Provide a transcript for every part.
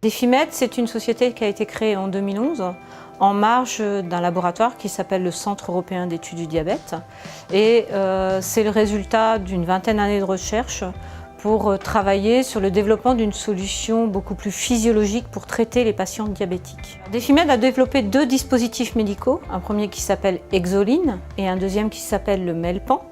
Defimed, c'est une société qui a été créée en 2011 en marge d'un laboratoire qui s'appelle le Centre européen d'études du diabète. Et c'est le résultat d'une vingtaine d'années de recherche pour travailler sur le développement d'une solution beaucoup plus physiologique pour traiter les patients diabétiques. Defimed a développé deux dispositifs médicaux, un premier qui s'appelle Exoline et un deuxième qui s'appelle le Melpan.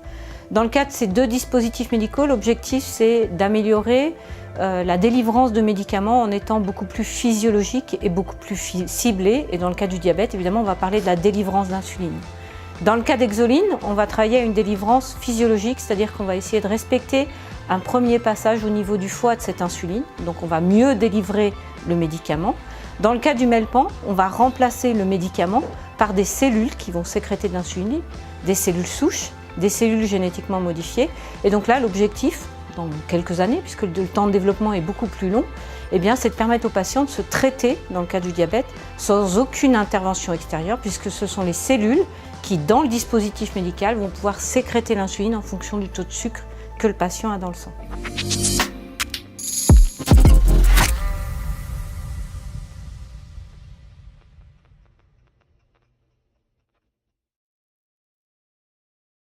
Dans le cas de ces deux dispositifs médicaux, l'objectif c'est d'améliorer la délivrance de médicaments en étant beaucoup plus physiologique et beaucoup plus ciblé. Et dans le cas du diabète, évidemment, on va parler de la délivrance d'insuline. Dans le cas d'Exoline, on va travailler à une délivrance physiologique, c'est-à-dire qu'on va essayer de respecter un premier passage au niveau du foie de cette insuline. Donc on va mieux délivrer le médicament. Dans le cas du Melpan, on va remplacer le médicament par des cellules qui vont sécréter de l'insuline, des cellules souches, des cellules génétiquement modifiées. Et donc là, l'objectif, dans quelques années, puisque le temps de développement est beaucoup plus long, eh bien, c'est de permettre aux patients de se traiter, dans le cas du diabète, sans aucune intervention extérieure, puisque ce sont les cellules qui, dans le dispositif médical, vont pouvoir sécréter l'insuline en fonction du taux de sucre que le patient a dans le sang.